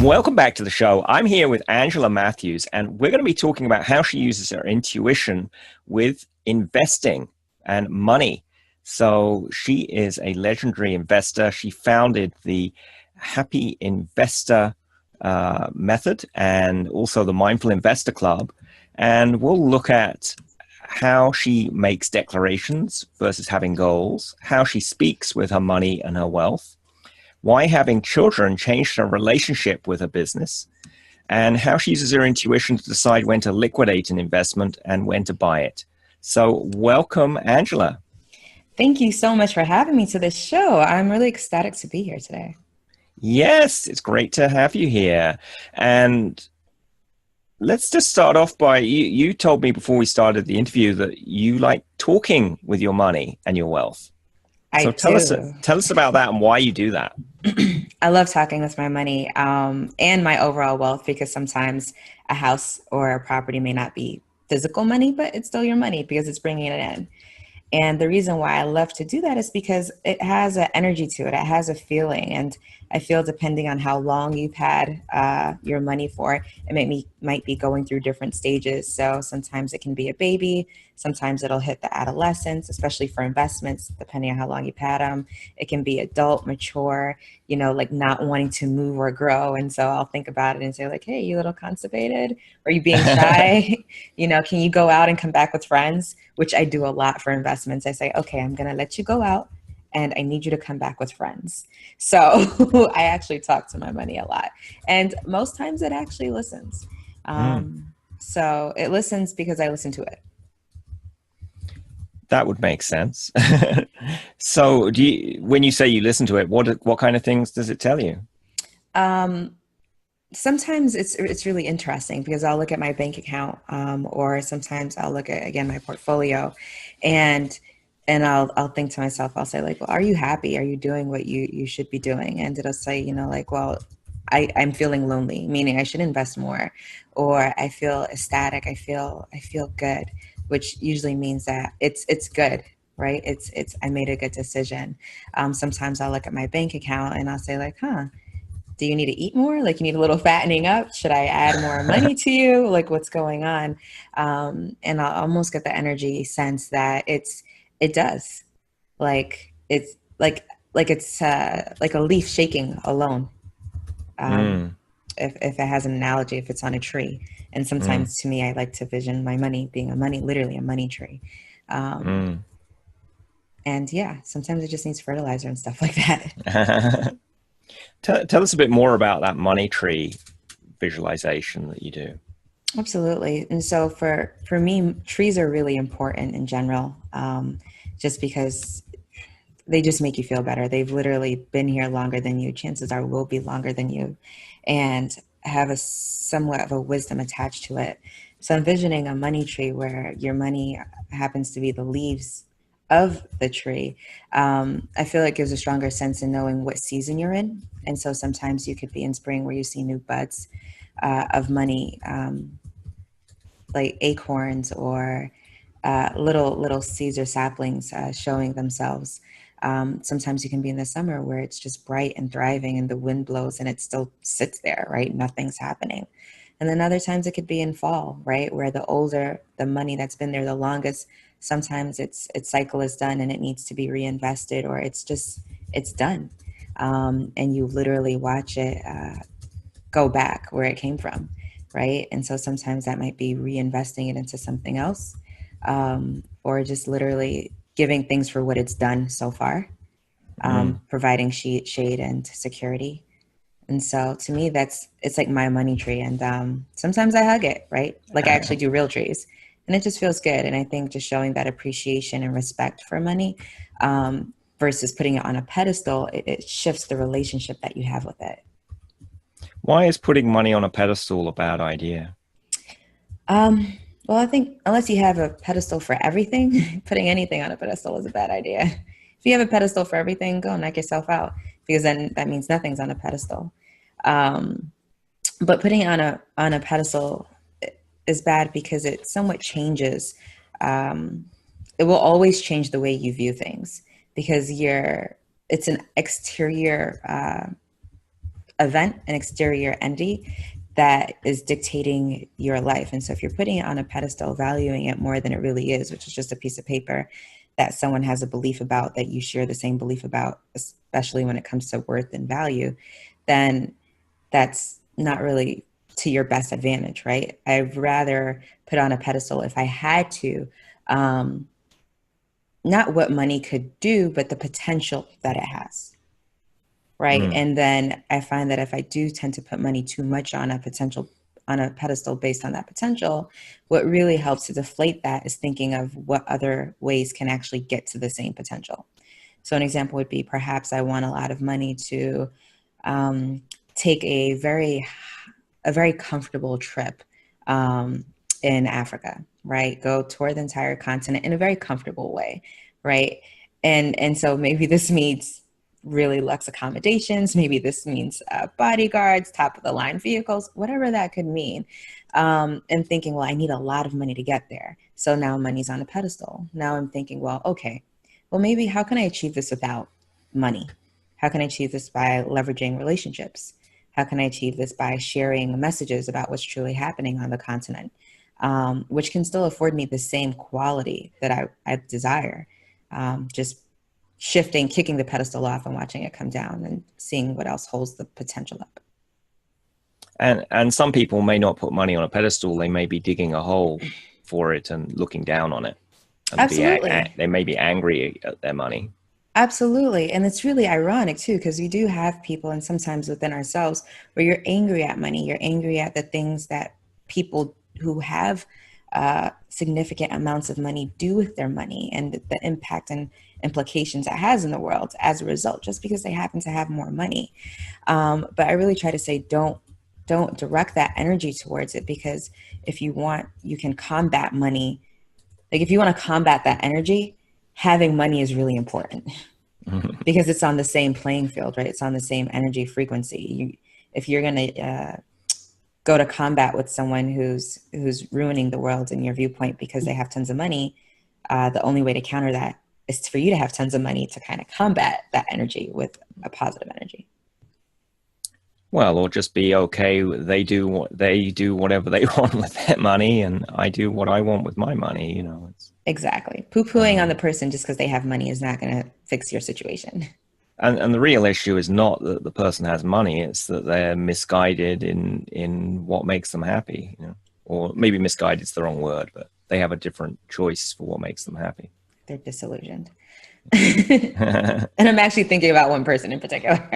Welcome back to the show. I'm here with Angela Matthews, and we're going to be talking about how she uses her intuition with investing and money. So she is a legendary investor. She founded the Happy Investor method and also the Mindful Investor Club. And we'll look at how she makes declarations versus having goals, how she speaks with her money and her wealth, why having children changed her relationship with her business, and how she uses her intuition to decide when to liquidate an investment and when to buy it. So welcome, Angela. Thank you so much for having me to this show. I'm really ecstatic to be here today. Yes, it's great to have you here. And let's just start off by, you told me before we started the interview that you like talking with your money and your wealth. I So do. tell us about that and why you do that. I love talking with my money and my overall wealth, because sometimes a house or a property may not be physical money, but it's still your money because it's bringing it in. And the reason why I love to do that is because it has an energy to it. It has a feeling. And I feel depending on how long you've had your money for, might be going through different stages. So sometimes it can be a baby. Sometimes it'll hit the adolescence, especially for investments, depending on how long you've had them. It can be adult, mature, like not wanting to move or grow. And so I'll think about it and say like, hey, you little constipated? Are you being shy? Can you go out and come back with friends? Which I do a lot for investments. I say, okay, I'm going to let you go out and I need you to come back with friends. So I actually talk to my money a lot. And most times it actually listens. So it listens because I listen to it. That would make sense. So when you say you listen to it, what kind of things does it tell you? Sometimes it's really interesting because I'll look at my bank account, or sometimes I'll look at, again, my portfolio, and I'll think to myself, I'll say like, well, are you happy? Are you doing what you should be doing? And it'll say, like, well, I'm feeling lonely, meaning I should invest more, or I feel ecstatic. I feel good, which usually means that it's good, right? It's I made a good decision. Sometimes I'll look at my bank account and I'll say like, do you need to eat more? Like, you need a little fattening up? Should I add more money to you? Like, what's going on? And I'll almost get the energy sense that it does. Like, it's it's like a leaf shaking alone. Mm, If it has an analogy, if it's on a tree. And mm, sometimes to me, I like to vision my money being literally a money tree. Um, mm. and yeah, sometimes it just needs fertilizer and stuff like that. Tell us a bit more about that money tree visualization that you do. Absolutely. And so for me, trees are really important in general, just because they just make you feel better. They've literally been here longer than you. Chances are will be longer than you, and have a somewhat of a wisdom attached to it. So envisioning a money tree where your money happens to be the leaves of the tree, I feel it gives a stronger sense in knowing what season you're in. And so sometimes you could be in spring where you see new buds of money, like acorns or little seeds or saplings showing themselves. Sometimes you can be in the summer where it's just bright and thriving and the wind blows and it still sits there, right? Nothing's happening. And then other times it could be in fall, right? Where the money that's been there the longest, sometimes its cycle is done and it needs to be reinvested, or it's done. And you literally watch it go back where it came from, right? And so sometimes that might be reinvesting it into something else, or just literally giving things for what it's done so far, Mm, providing shade and security. And so to me, it's like my money tree. And sometimes I hug it, right? Like I actually do real trees. And it just feels good. And I think just showing that appreciation and respect for money, versus putting it on a pedestal, it shifts the relationship that you have with it. why is putting money on a pedestal a bad idea? Um, well, I think unless you have a pedestal for everything, putting anything on a pedestal is a bad idea. If you have a pedestal for everything, go knock yourself out, because then that means nothing's on a pedestal. Um, but putting it on a pedestal is bad because it somewhat changes. Um, it will always change the way you view things, because it's an exterior event, an exterior entity that is dictating your life. And so if you're putting it on a pedestal, valuing it more than it really is, which is just a piece of paper that someone has a belief about, that you share the same belief about, especially when it comes to worth and value, then that's not really to your best advantage, right? I'd rather put on a pedestal, if I had to, not what money could do, but the potential that it has. Right. Mm. And then I find that if I do tend to put money too much on a pedestal based on that potential, what really helps to deflate that is thinking of what other ways can actually get to the same potential. So an example would be, perhaps I want a lot of money to take a very comfortable trip in Africa, right? Go tour the entire continent in a very comfortable way, right? And so maybe this means really luxe accommodations. Maybe this means bodyguards, top of the line vehicles, whatever that could mean. And thinking, well, I need a lot of money to get there. So now money's on a pedestal. Now I'm thinking, well, okay, well, maybe how can I achieve this without money? How can I achieve this by leveraging relationships? How can I achieve this by sharing messages about what's truly happening on the continent, which can still afford me the same quality that I desire, just shifting, kicking the pedestal off and watching it come down and seeing what else holds the potential up. And some people may not put money on a pedestal. They may be digging a hole for it and looking down on it. And Absolutely. they may be angry at their money. Absolutely. And it's really ironic too, because we do have people, and sometimes within ourselves, where you're angry at money. You're angry at the things that people who have significant amounts of money do with their money, and the impact and implications it has in the world as a result, just because they happen to have more money. But I really try to say, don't direct that energy towards it, because if you want, you can combat money. Like if you want to combat that energy, having money is really important because it's on the same playing field, right? It's on the same energy frequency. If you're going to go to combat with someone who's ruining the world in your viewpoint because they have tons of money, the only way to counter that is for you to have tons of money to kind of combat that energy with a positive energy. Well, or just be okay. They do whatever they want with their money, and I do what I want with my money. It's Exactly. Poo-pooing on the person just because they have money is not going to fix your situation. and the real issue is not that the person has money; it's that they're misguided in what makes them happy. Or maybe misguided is the wrong word, but they have a different choice for what makes them happy. They're disillusioned. And I'm actually thinking about one person in particular.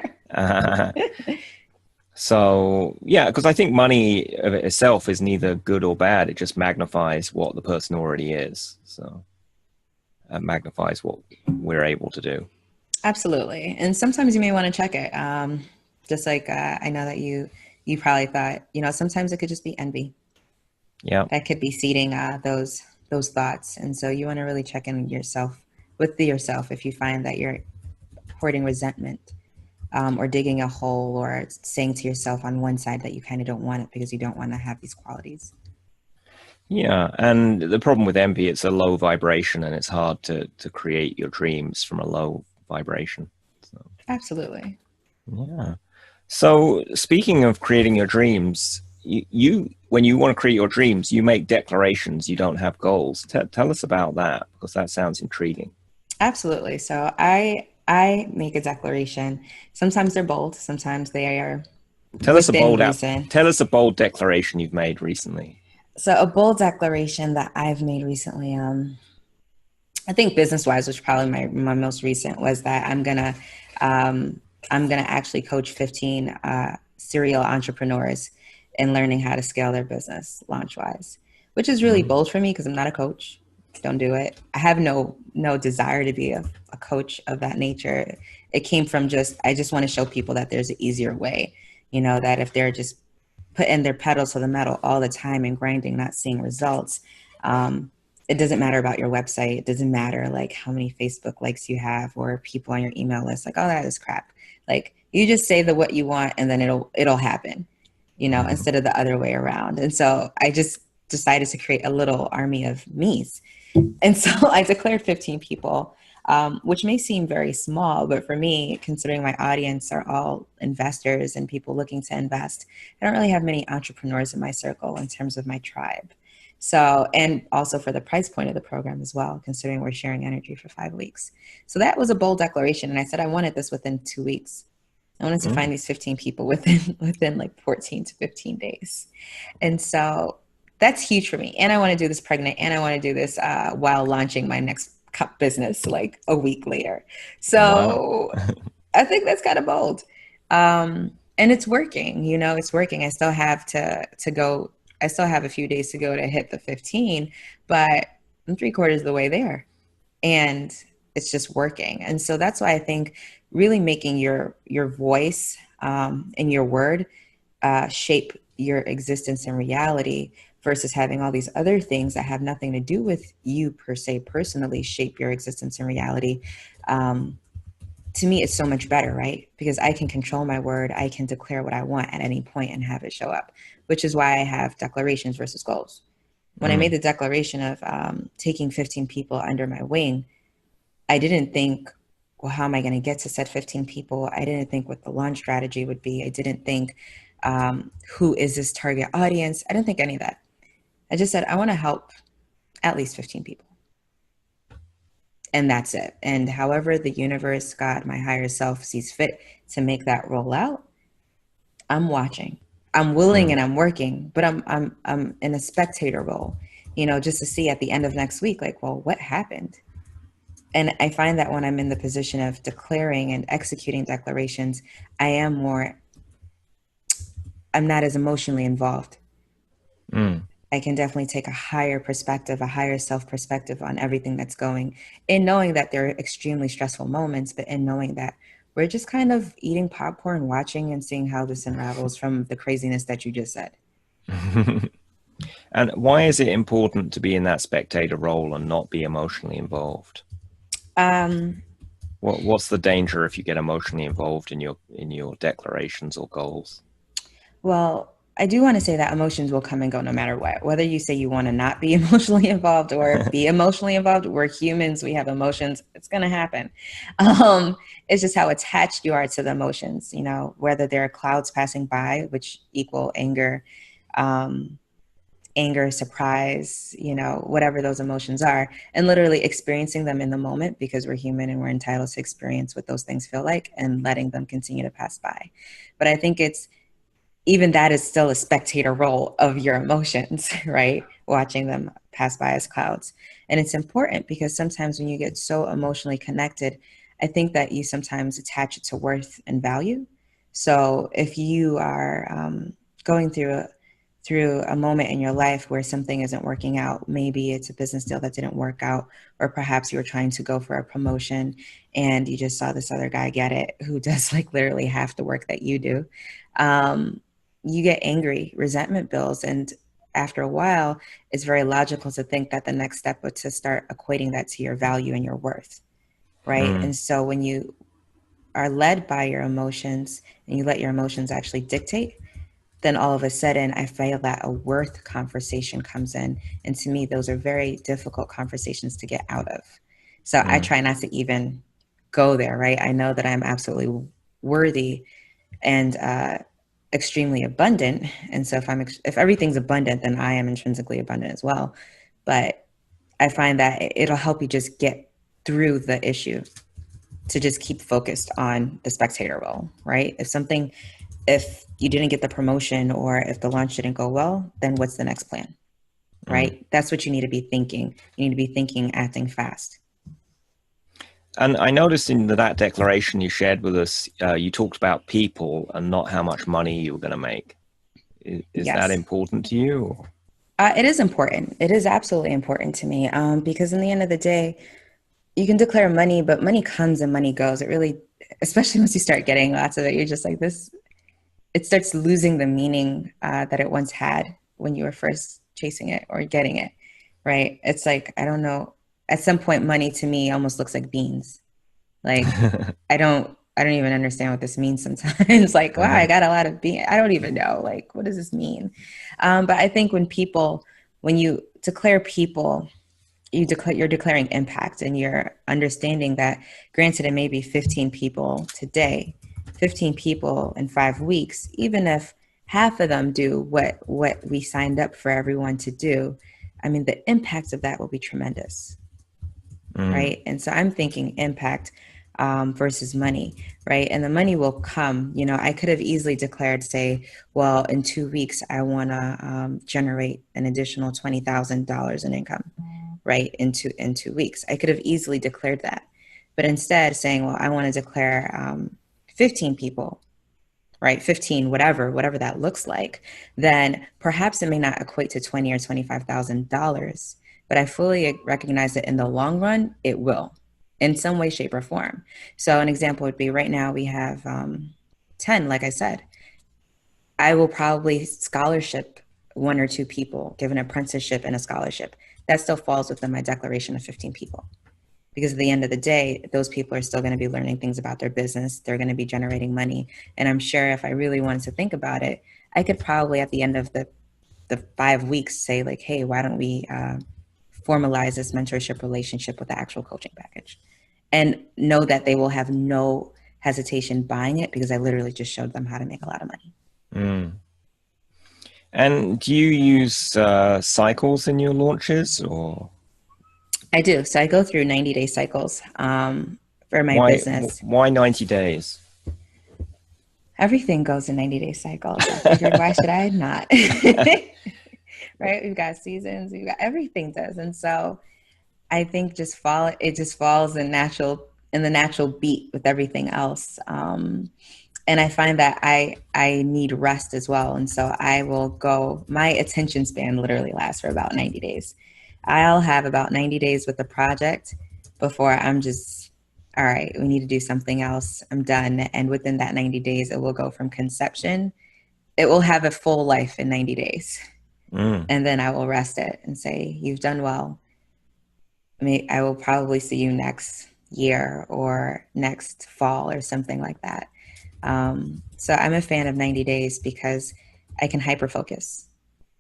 So, yeah, because I think money of itself is neither good or bad. It just magnifies what the person already is. So it magnifies what we're able to do. Absolutely. And sometimes you may want to check it. Just like I know that you probably thought, sometimes it could just be envy. Yeah. That could be seeding those thoughts. And so you want to really check in with yourself if you find that you're hoarding resentment. Or digging a hole, or saying to yourself on one side that you kind of don't want it because you don't want to have these qualities. Yeah. And the problem with envy, it's a low vibration, and it's hard to create your dreams from a low vibration. So, Absolutely. yeah. So speaking of creating your dreams, you when you want to create your dreams, you make declarations. You don't have goals. Tell us about that, because that sounds intriguing. Absolutely. So I make a declaration. Sometimes they're bold. Sometimes they are within reason. Tell us a bold declaration you've made recently. So a bold declaration that I've made recently, I think business wise, which probably my most recent, was that I'm gonna actually coach 15 serial entrepreneurs in learning how to scale their business launch wise, which is really bold for me because I'm not a coach. Don't do it. I have no desire to be a coach of that nature. It came from I just want to show people that there's an easier way, that if they're just putting their pedal to the metal all the time and grinding, not seeing results, it doesn't matter about your website. It doesn't matter like how many Facebook likes you have or people on your email list. Like, oh, that is crap. Like you just say what you want and then it'll happen, instead of the other way around. And so I just decided to create a little army of me's. And so I declared 15 people which may seem very small, but for me, considering my audience are all investors and people looking to invest, I don't really have many entrepreneurs in my circle in terms of my tribe. So, and also for the price point of the program as well, considering we're sharing energy for 5 weeks. So that was a bold declaration. And I said, I wanted this within 2 weeks. I wanted to find these 15 people within like 14 to 15 days. And so that's huge for me. And I want to do this pregnant, and I want to do this while launching my next cup business like a week later. Wow. So I think that's kind of bold. And it's working, it's working. I still have to go. I still have a few days to go to hit the 15, but I'm 3/4 of the way there, and it's just working. And so that's why I think really making your voice and your word shape your existence and reality versus having all these other things that have nothing to do with you per se personally shape your existence and reality. To me, it's so much better, right? Because I can control my word. I can declare what I want at any point and have it show up, which is why I have declarations versus goals. When I made the declaration of taking 15 people under my wing, I didn't think, well, how am I going to get to said 15 people? I didn't think what the launch strategy would be. I didn't think, who is this target audience? I didn't think any of that. I just said, I want to help at least 15 people. And that's it. And however the universe, God, my higher self sees fit to make that roll out, I'm watching. I'm willing and I'm working, but I'm in a spectator role, just to see at the end of next week, like, well, what happened? And I find that when I'm in the position of declaring and executing declarations, I'm not as emotionally involved. I can definitely take a higher perspective, a higher self perspective on everything that's going, in knowing that there are extremely stressful moments, but in knowing that we're just kind of eating popcorn, watching and seeing how this unravels from the craziness that you just said. And why is it important to be in that spectator role and not be emotionally involved? What's the danger if you get emotionally involved in your declarations or goals? Well, I do want to say that emotions will come and go no matter what. Whether you say you want to not be emotionally involved or be emotionally involved, we're humans, we have emotions, it's going to happen. It's just how attached you are to the emotions, whether there are clouds passing by, which equal anger, surprise, whatever those emotions are, and literally experiencing them in the moment because we're human and we're entitled to experience what those things feel like and letting them continue to pass by. But I think even that is still a spectator role of your emotions, right? Watching them pass by as clouds. And it's important because sometimes when you get so emotionally connected, I think that you sometimes attach it to worth and value. So if you are going through a moment in your life where something isn't working out, maybe it's a business deal that didn't work out, or perhaps you were trying to go for a promotion and you just saw this other guy get it who does like literally half the work that you do. You get angry, resentment builds, and after a while, it's very logical to think that the next step was to start equating that to your value and your worth, right? And so when you are led by your emotions and you let your emotions actually dictate, then all of a sudden I feel that a worth conversation comes in. And to me, those are very difficult conversations to get out of. So I try not to even go there, right? I know that I'm absolutely worthy and extremely abundant. And so if everything's abundant, then I am intrinsically abundant as well. But I find that it'll help you just get through the issue to just keep focused on the spectator role, right? If you didn't get the promotion or if the launch didn't go well, then what's the next plan, right? That's what you need to be thinking. You need to be thinking, acting fast. And I noticed in that declaration you shared with us, you talked about people and not how much money you were going to make. Is that Yes. important to you? It is important. It is absolutely important to me because in the end of the day, you can declare money, but money comes and money goes. It really, especially once you start getting lots of it, you're just like this. It starts losing the meaning that it once had when you were first chasing it or getting it, right? It's like, I don't know. At some point, money to me almost looks like beans. Like, I don't even understand what this means sometimes. Like, wow, I got a lot of beans. I don't even know. Like, what does this mean? But I think when you declare people, you're declaring impact, and you're understanding that, granted, it may be 15 people today, 15 people in 5 weeks, even if half of them do what we signed up for everyone to do, I mean, the impact of that will be tremendous. Mm. Right? And so I'm thinking impact versus money, right? And the money will come. I could have easily declared, say, well, in 2 weeks, I want to generate an additional $20,000 in income, right? In 2 weeks, I could have easily declared that, but instead saying, well, I want to declare 15 people, right? 15, whatever that looks like, then perhaps it may not equate to 20 or $25,000, but I fully recognize that in the long run, it will, in some way, shape, or form. So an example would be, right now we have 10, like I said. I will probably scholarship one or two people, give an apprenticeship and a scholarship. That still falls within my declaration of 15 people, because at the end of the day, those people are still going to be learning things about their business. They're going to be generating money. And I'm sure if I really wanted to think about it, I could probably at the end of the 5 weeks say, like, hey, why don't we formalize this mentorship relationship with the actual coaching package, and know that they will have no hesitation buying it, because I literally just showed them how to make a lot of money. Mm. And do you use cycles in your launches, or I do. So I go through 90-day cycles for my why business. why 90 days? Everything goes in 90-day cycles. I figured, why should I not? Right? We've got seasons, we've got, everything does. And so I think it just falls in the natural beat with everything else. And I find that I need rest as well. And so my attention span literally lasts for about 90 days. I'll have about 90 days with the project before I'm just, all right, we need to do something else. I'm done. And within that 90 days, it will go from conception. It will have a full life in 90 days. Mm. And then I will rest it and say, you've done well. I will probably see you next year or next fall or something like that. So I'm a fan of 90 days because I can hyper focus.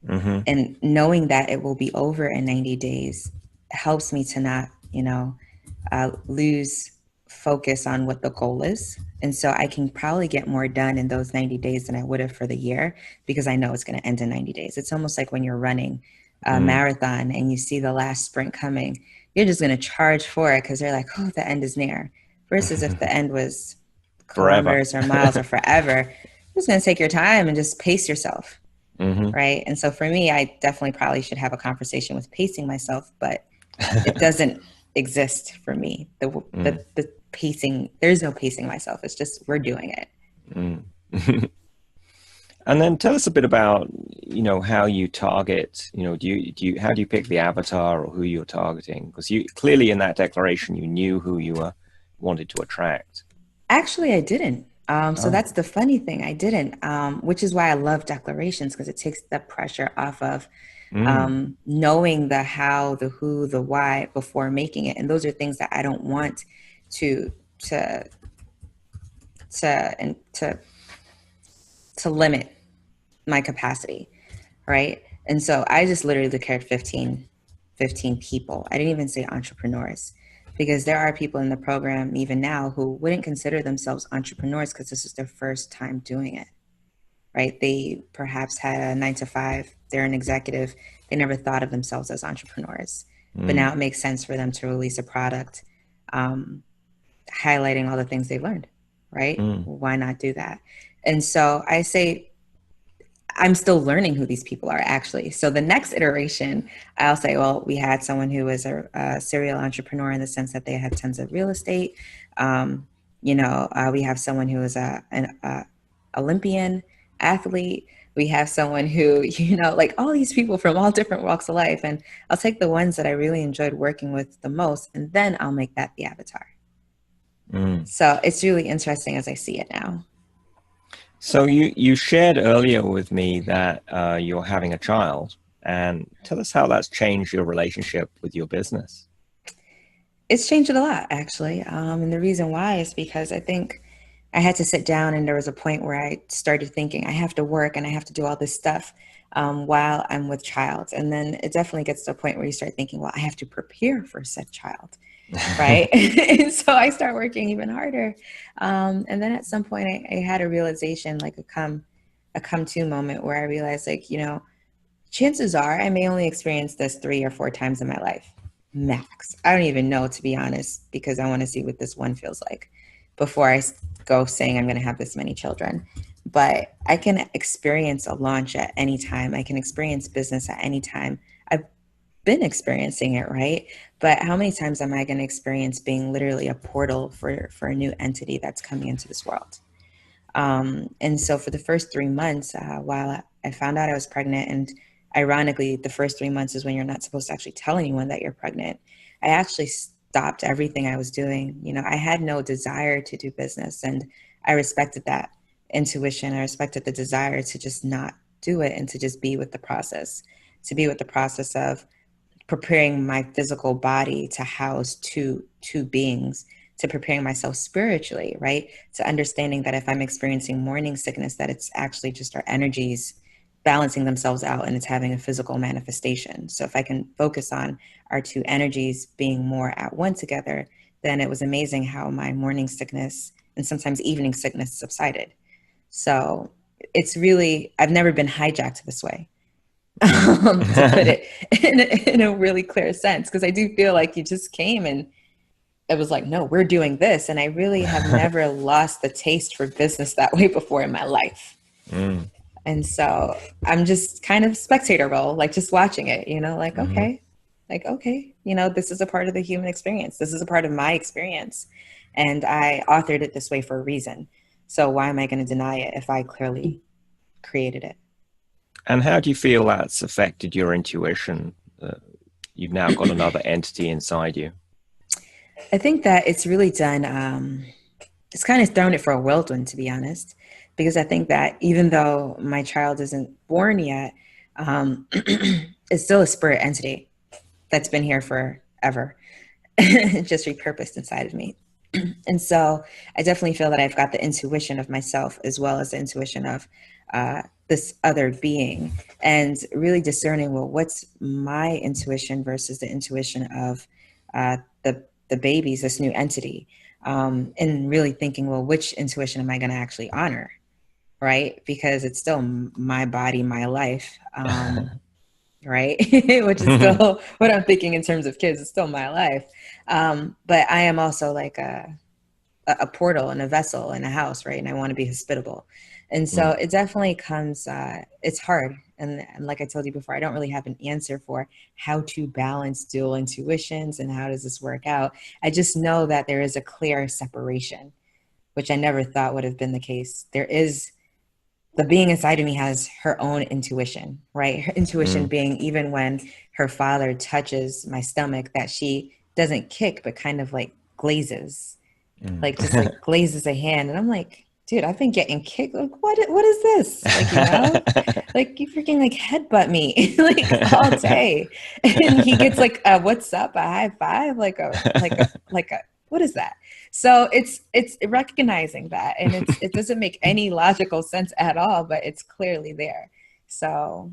Mm-hmm. And knowing that it will be over in 90 days helps me to not, lose focus on what the goal is. And so I can probably get more done in those 90 days than I would have for the year, because I know it's going to end in 90 days. It's almost like when you're running a marathon and you see the last sprint coming, you're just going to charge for it because they're like, oh, the end is near. Versus if the end was Forever. kilometers or miles or forever, you're just going to take your time and just pace yourself. Mm-hmm. Right. And so for me, I definitely probably should have a conversation with pacing myself, but it doesn't exist for me. The pacing, there's no pacing myself. It's just, we're doing it. Mm. And then tell us a bit about, how you target, how do you pick the avatar or who you're targeting? Because you clearly in that declaration, you knew who you wanted to attract. Actually, I didn't. So Oh. that's the funny thing. I didn't, which is why I love declarations, because it takes the pressure off of Mm. knowing the how, the who, the why before making it. And those are things that I don't want to to and to limit my capacity, right? And so I just literally declared 15 people. I didn't even say entrepreneurs, because there are people in the program even now who wouldn't consider themselves entrepreneurs because this is their first time doing it, right? They perhaps had a 9 to 5, they're an executive, they never thought of themselves as entrepreneurs. But now Mm. it makes sense for them to release a product highlighting all the things they've learned, right? Mm. Why not do that? And so I say, I'm still learning who these people are, actually. So the next iteration, I'll say, well, we had someone who was a serial entrepreneur in the sense that they had tons of real estate. We have someone who is an Olympian athlete. We have someone who, like all these people from all different walks of life. And I'll take the ones that I really enjoyed working with the most, and then I'll make that the avatar. Mm. So it's really interesting as I see it now. So you shared earlier with me that you're having a child, and tell us how that's changed your relationship with your business. It's changed a lot, actually. And the reason why is because I think I had to sit down, and there was a point where I started thinking I have to work and I have to do all this stuff. while I'm with child. And then it definitely gets to a point where you start thinking, well, I have to prepare for said child. Right. And so I start working even harder. And then at some point I had a realization, like a come to moment where I realized, like, chances are I may only experience this 3 or 4 times in my life, max. I don't even know, to be honest, because I want to see what this one feels like before I go saying I'm going to have this many children. But I can experience a launch at any time. I can experience business at any time. I've been experiencing it, right? But how many times am I going to experience being literally a portal for a new entity that's coming into this world? And so for the first 3 months, while I found out I was pregnant, and ironically, the first 3 months is when you're not supposed to actually tell anyone that you're pregnant, I actually stopped everything I was doing. I had no desire to do business, and I respected that intuition. I respected the desire to just not do it and to just be with the process, to be with the process of preparing my physical body to house two beings, to preparing myself spiritually, right? To understanding that if I'm experiencing morning sickness, that it's actually just our energies balancing themselves out and it's having a physical manifestation. So if I can focus on our two energies being more at one together, then it was amazing how my morning sickness and sometimes evening sickness subsided. So it's really, I've never been hijacked this way. To put it in a really clear sense, because I do feel like you just came and it was like, no, we're doing this. And I really have never lost the taste for business that way before in my life. Mm. And so I'm just kind of spectator role, like just watching it, Mm-hmm. okay, this is a part of the human experience. This is a part of my experience. And I authored it this way for a reason. So why am I going to deny it if I clearly created it? And how do you feel that's affected your intuition? You've now got another entity inside you. I think that it's really done, it's kind of thrown it for a whirlwind, to be honest, because I think that even though my child isn't born yet, it's still a spirit entity that's been here forever, just repurposed inside of me. And so I definitely feel that I've got the intuition of myself as well as the intuition of this other being, and really discerning, well, what's my intuition versus the intuition of the babies, this new entity, and really thinking, well, which intuition am I going to actually honor, right? Because it's still my body, my life, right? Which is still what I'm thinking in terms of kids. It's still my life, but I am also like a portal and a vessel in a house, right? And I want to be hospitable. And so Mm. it definitely comes, it's hard. And like I told you before, I don't really have an answer for how to balance dual intuitions and how does this work out. I just know that there is a clear separation, which I never thought would have been the case. There is, the being inside of me has her own intuition, right? Her intuition Mm. being, even when her father touches my stomach, that she doesn't kick, but kind of like glazes, Mm. like just like glazes a hand. And I'm like, dude, I've been getting kicked. Like, what is this? Like, like you freaking like headbutt me like all day. And he gets like a what's up, a high five, like a what is that? So it's recognizing that, and it doesn't make any logical sense at all, but it's clearly there. So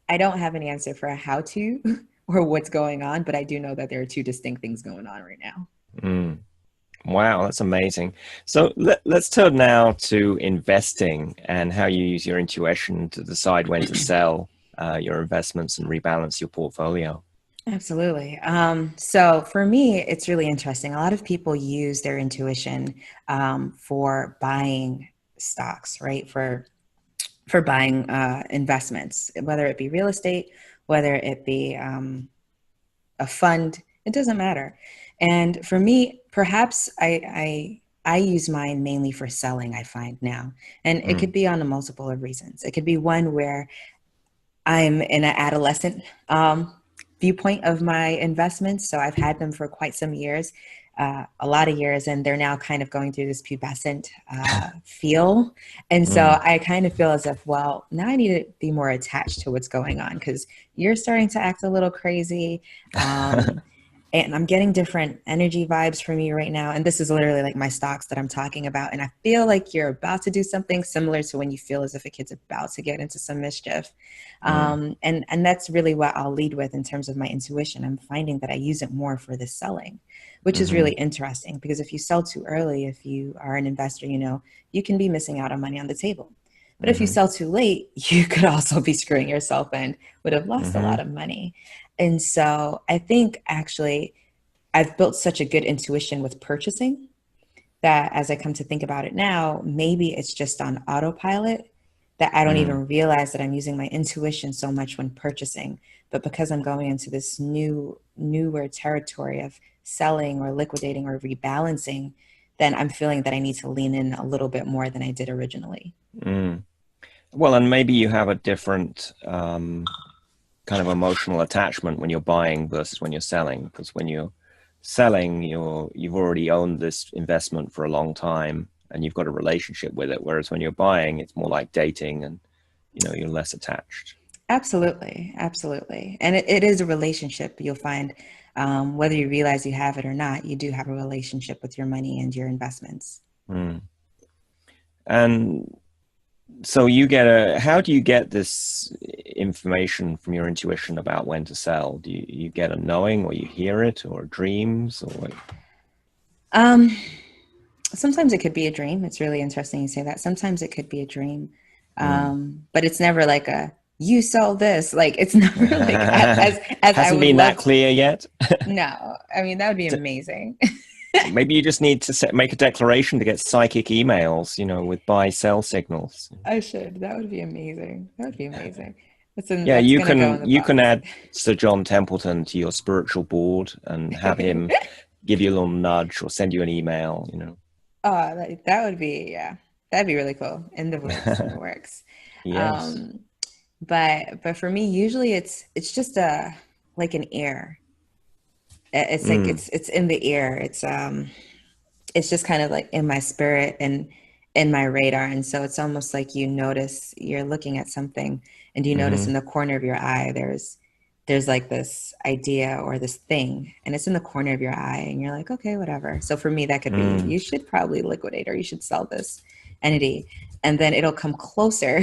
I don't have an answer for how to or what's going on, but I do know that there are two distinct things going on right now. Mm. Wow, that's amazing. So let's turn now to investing and how you use your intuition to decide when to sell your investments and rebalance your portfolio. Absolutely. So for me, it's really interesting. A lot of people use their intuition for buying stocks, right? For buying investments, whether it be real estate, whether it be a fund, it doesn't matter. And for me, perhaps I use mine mainly for selling, I find now. And it Mm. could be on a multiple of reasons. It could be one where I'm in an adolescent viewpoint of my investments. So I've had them for quite some years, a lot of years, and they're now kind of going through this pubescent feel. And so Mm. I kind of feel as if, well, now I need to be more attached to what's going on because you're starting to act a little crazy. Um, And I'm getting different energy vibes from you right now. And this is literally like my stocks that I'm talking about. And I feel like you're about to do something similar to when you feel as if a kid's about to get into some mischief. Mm, And that's really what I'll lead with in terms of my intuition. I'm finding that I use it more for the selling, which is mm-hmm, really interesting because if you sell too early, if you are an investor, you can be missing out on money on the table. But if you mm-hmm, sell too late, you could also be screwing yourself and would have lost a mm-hmm, lot of money. And so I think actually I've built such a good intuition with purchasing that as I come to think about it now, maybe it's just on autopilot that I don't mm, even realize that I'm using my intuition so much when purchasing. But because I'm going into this newer territory of selling or liquidating or rebalancing, then I'm feeling that I need to lean in a little bit more than I did originally. mm. Well, and maybe you have a different kind of emotional attachment when you're buying versus when you're selling, because when you're selling, you've already owned this investment for a long time and you've got a relationship with it, whereas when you're buying, it's more like dating, and you're less attached. Absolutely, absolutely. And it is a relationship. You'll find whether you realize you have it or not, you do have a relationship with your money and your investments. Mm. And so you get a how do you get this information from your intuition about when to sell? Do you get a knowing, or you hear it, or dreams, or what? Um, Sometimes it could be a dream. It's really interesting you say that. Sometimes it could be a dream, Mm. but it's never like a you sell this. Like it's never like as I Hasn't would been that love. clear yet. No, I mean that would be amazing. Maybe you just need to make a declaration to get psychic emails, with buy sell signals. I should. That would be amazing. That would be amazing. Yeah, That's you gonna go can in the you can box. add Sir John Templeton to your spiritual board and have him give you a little nudge or send you an email. Oh, that would be, yeah, that'd be really cool. In the works, in the works. Yes. Um, but for me, usually it's just a like an air. It's like Mm, it's in the air. It's just kind of like in my spirit and in my radar. And so it's almost like you notice you're looking at something and you notice mm-hmm, in the corner of your eye there's like this idea or this thing and it's in the corner of your eye and you're like, okay, whatever. So for me that could be mm, you should probably liquidate or you should sell this entity. And then it'll come closer.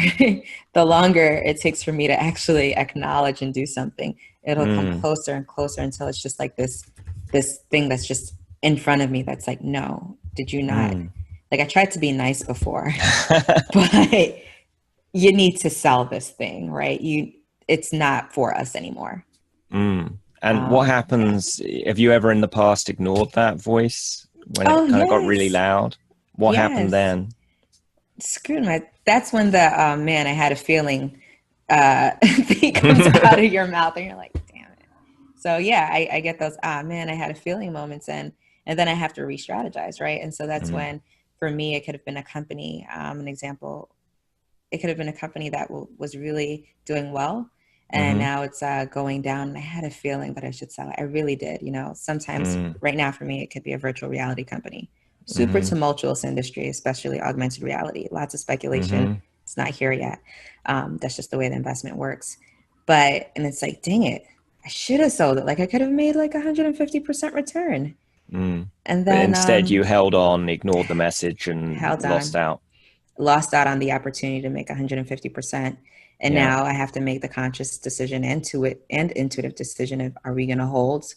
The longer it takes for me to actually acknowledge and do something, it'll come mm, closer and closer until it's just like this thing that's just in front of me that's like, no, did you not? mm. Like I tried to be nice before, but you need to sell this thing, right? It's not for us anymore. Mm. And what Yeah. happens? Have you ever in the past ignored that voice when Oh it kind of got really yes, loud? What happened yes. then? Screw my. That's when the man, I had a feeling thing comes out of your mouth, and you're like, damn it. So yeah, I get those man, I had a feeling moments, and then I have to re-strategize, right? And so that's Mm, when, for me, it could have been a company. An example, it could have been a company that was really doing well, and mm-hmm, now it's going down. And I had a feeling that I should sell it. I really did. Sometimes mm, right now for me, it could be a virtual reality company. Super mm-hmm, tumultuous industry, especially augmented reality. Lots of speculation. mm-hmm, It's not here yet. That's just the way the investment works. And it's like, dang it, I should have sold it. Like I could have made like 150% return. mm. And But then instead, you held on, ignored the message, and held lost on, out. lost out on the opportunity to make 150%. And Yeah. now I have to make the conscious decision and intuitive decision of are we going to hold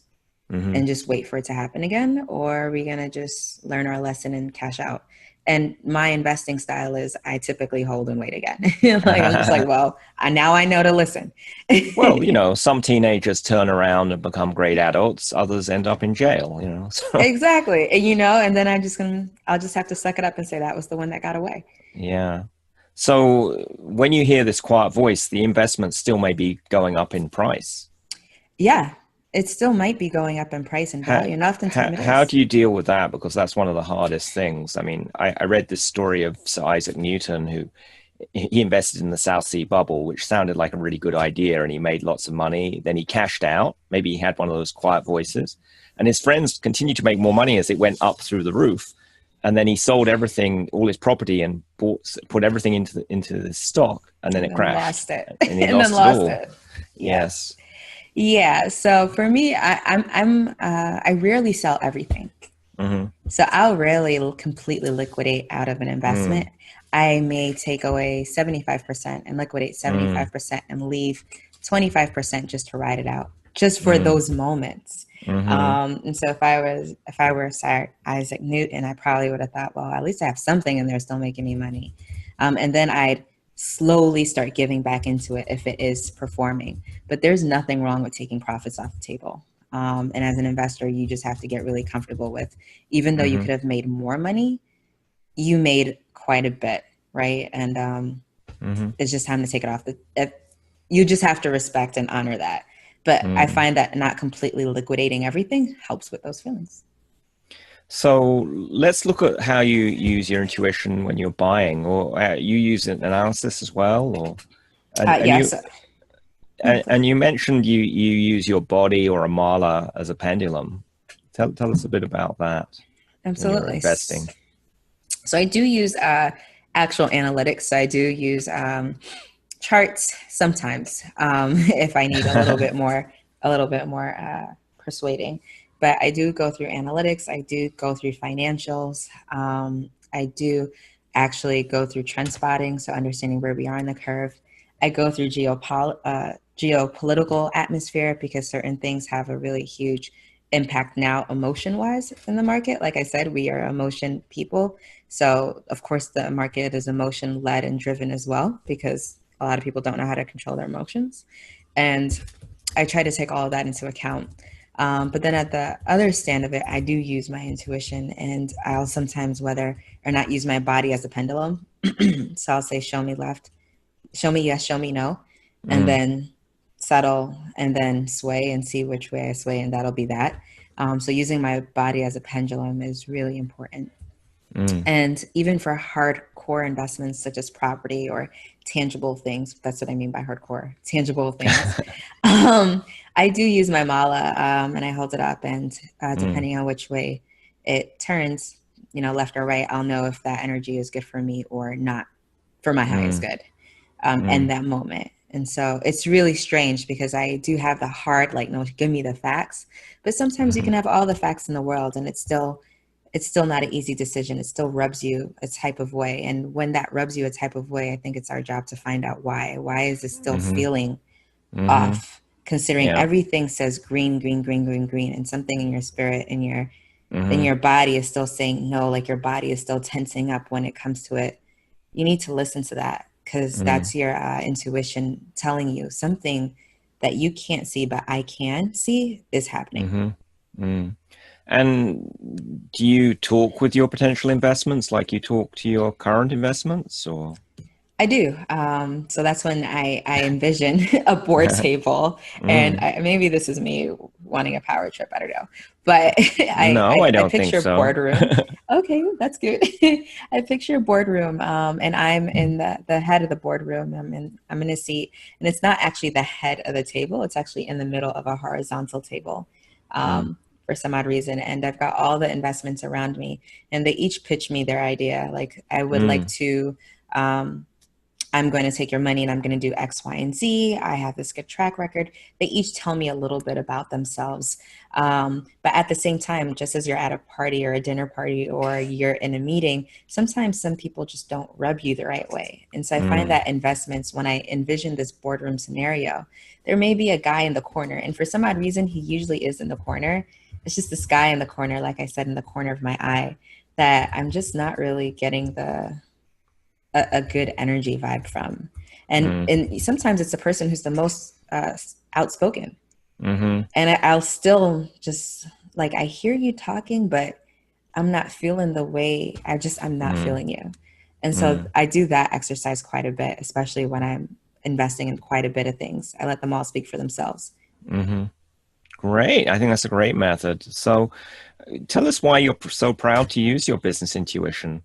Mm-hmm. and just wait for it to happen again? Or are we going to just learn our lesson and cash out? And my investing style is I typically hold and wait again. Like I'm just like, well, now I know to listen. Well, some teenagers turn around and become great adults. Others end up in jail. So, Exactly. And then I'll just have to suck it up and say that was the one that got away. yeah. So when you hear this quiet voice, the investment still may be going up in price. Yeah, it still might be going up in price and How, value, and oftentimes it how is. do you deal with that? Because that's one of the hardest things. I mean, I read this story of Sir Isaac Newton, who he invested in the South Sea bubble, which sounded like a really good idea, and he made lots of money. Then he cashed out. Maybe he had one of those quiet voices, and his friends continued to make more money as it went up through the roof. And then he sold everything, all his property, and put everything into the stock, and then And it then crashed, lost it. and he And then lost it lost all. it. Yep. Yes. Yeah. So for me, I rarely sell everything. Mm-hmm. So I'll rarely completely liquidate out of an investment. Mm, I may take away 75% and liquidate mm, 75% and leave 25% just to ride it out, just for mm, those moments. mm-hmm. And so if I were Sir Isaac Newton, I probably would have thought, well, at least I have something in there still making me money. And then I'd slowly start giving back into it if it is performing. But there's nothing wrong with taking profits off the table. And as an investor, you just have to get really comfortable with, even though you Mm-hmm. could have made more money, you made quite a bit, right? And Mm-hmm. it's just time to take it off. You just have to respect and honor that. But I Mm. find that not completely liquidating everything helps with those feelings. So let's look at how you use your intuition when you're buying, or you use an analysis as well, or and Yeah, you so yeah, go and ahead. you mentioned you use your body or a mala as a pendulum. Tell us a bit about that when you're Absolutely. investing. So I do use actual analytics. So I do use charts sometimes if I need a little bit more persuading. But I do go through analytics. I do go through financials. I do actually go through trend spotting, so understanding where we are in the curve. I go through geopolitical atmosphere because certain things have a really huge impact now emotion wise in the market. Like I said, we are emotion people. So, of course, the market is emotion led and driven as well because a lot of people don't know how to control their emotions. And I try to take all of that into account. But then at the other stand of it, I do use my intuition and I'll sometimes whether or not use my body as a pendulum. So I'll say, show me left, show me yes, show me no, and Mm, then settle and then sway and see which way I sway, and that'll be that. So using my body as a pendulum is really important. mm, And even for hardcore investments such as property or tangible things, that's what I mean by hardcore, tangible things. I do use my mala and I hold it up, and mm, depending on which way it turns, left or right, I'll know if that energy is good for me or not for my highest mm, good in mm, that moment. And so it's really strange because I do have the hard, like, no, give me the facts. But sometimes you mm, can have all the facts in the world and it's still not an easy decision. It still rubs you a type of way. And when that rubs you a type of way, I think it's our job to find out why. Why is it still mm, feeling mm. off? Considering Yeah. everything says green, green, green, green, green, and something in your spirit and in Mm, your body is still saying no, like your body is still tensing up when it comes to it. You need to listen to that because mm, that's your intuition telling you something that you can't see, but I can see is happening. mm, mm. And do you talk with your potential investments like you talk to your current investments, or? I do. So that's when I envision a board table, and Mm. maybe this is me wanting a power trip. I don't know, but I, No, I I I don't think picture a so. boardroom. Okay, that's good. I picture a boardroom, and I'm in the head of the boardroom. I'm in a seat, and it's not actually the head of the table. It's actually in the middle of a horizontal table. Mm, For some odd reason, and I've got all the investments around me, and they each pitch me their idea. Like I would like mm, to. I'm going to take your money and I'm going to do X, Y, and Z. I have this good track record. They each tell me a little bit about themselves. But at the same time, just as you're at a party or a dinner party or you're in a meeting, sometimes some people just don't rub you the right way. And so I find mm, that investments, when I envision this boardroom scenario, there may be a guy in the corner. And for some odd reason, he usually is in the corner. It's just this guy in the corner, like I said, in the corner of my eye, that I'm just not really getting a good energy vibe from. And mm, and sometimes it's the person who's the most outspoken. mm-hmm, And I'll still just like I hear you talking, but I'm not feeling the way I'm not mm, feeling you. And so mm, I do that exercise quite a bit, especially when I'm investing in quite a bit of things. I let them all speak for themselves. mm-hmm. Great. I think that's a great method. So tell us why you're so proud to use your business intuition.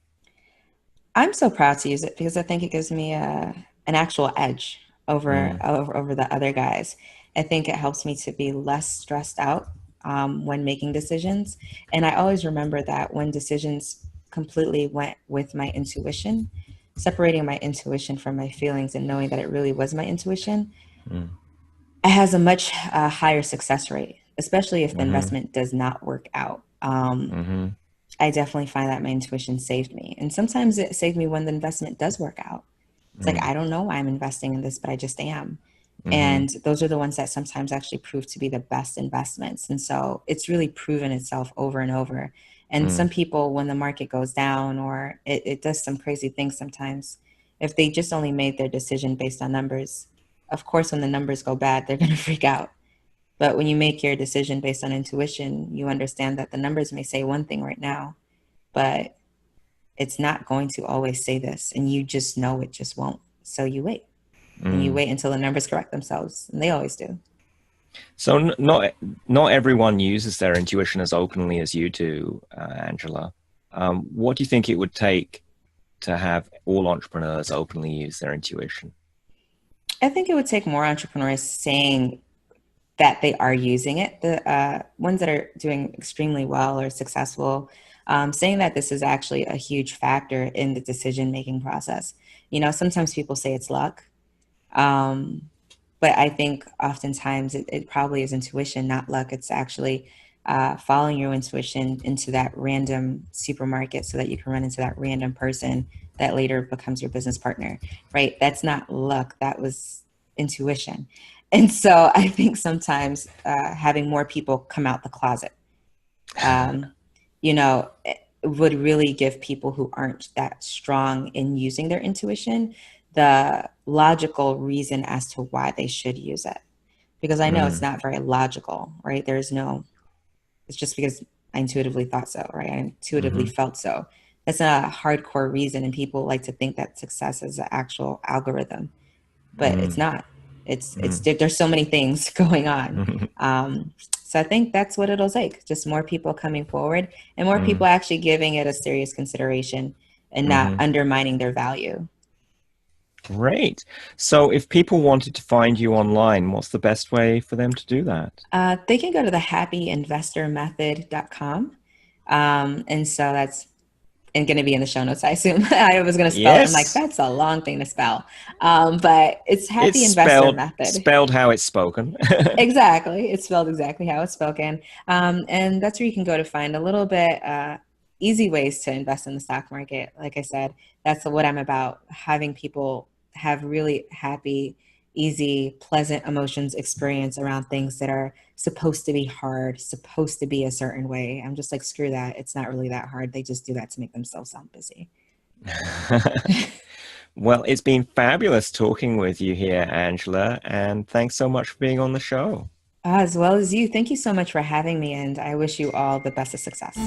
I'm so proud to use it because I think it gives me an actual edge over, Mm, over over the other guys. I think it helps me to be less stressed out when making decisions, and I always remember that when decisions completely went with my intuition, separating my intuition from my feelings and knowing that it really was my intuition, mm, it has a much higher success rate, especially if the Mm-hmm. investment does not work out. Mm-hmm. I definitely find that my intuition saved me. And sometimes it saved me when the investment does work out. It's like, Mm. I don't know why I'm investing in this, but I just am. Mm-hmm. And those are the ones that sometimes actually prove to be the best investments. And so it's really proven itself over and over. And Mm. some people, when the market goes down or it does some crazy things sometimes, if they just only made their decision based on numbers, of course, when the numbers go bad, they're going to freak out. But when you make your decision based on intuition, you understand that the numbers may say one thing right now, but it's not going to always say this. And you just know it just won't. So you wait and you Mm. wait until the numbers correct themselves. And they always do. So not everyone uses their intuition as openly as you do, Angela. What do you think it would take to have all entrepreneurs openly use their intuition? I think it would take more entrepreneurs saying that they are using it. The ones that are doing extremely well or successful, saying that this is actually a huge factor in the decision making process. You know, sometimes people say it's luck. Um, but I think oftentimes it probably is intuition, not luck. It's actually following your intuition into that random supermarket so that you can run into that random person that later becomes your business partner, right? That's not luck. That was intuition. And so I think sometimes having more people come out the closet, um, you know, would really give people who aren't that strong in using their intuition the logical reason as to why they should use it. Because I know it's Mm. not very logical, right? There's no, it's just because I intuitively thought so, right? I intuitively Mm-hmm. felt so. That's not a hardcore reason. And people like to think that success is an actual algorithm, but it's Mm. not. There's so many things going on. Mm. So I think that's what it'll take. Just more people coming forward and more Mm. people actually giving it a serious consideration and not Mm-hmm. undermining their value. Great. So if people wanted to find you online, what's the best way for them to do that? They can go to the happyinvestormethod.com. And so that's and going to be in the show notes, I assume. I was going to spell it. I'm like, Yes, that's a long thing to spell. But it's it's Happy Investor Method. spelled how it's spoken. Exactly. It's spelled exactly how it's spoken. And that's where you can go to find a little bit easy ways to invest in the stock market. Like I said, that's what I'm about, having people have really happy, easy, pleasant emotions experience around things that are supposed to be hard, supposed to be a certain way. I'm just like, screw that. It's not really that hard. They just do that to make themselves sound busy. Well, it's been fabulous talking with you here, Angela, and thanks so much for being on the show. As well as you. Thank you so much for having me, and I wish you all the best of success.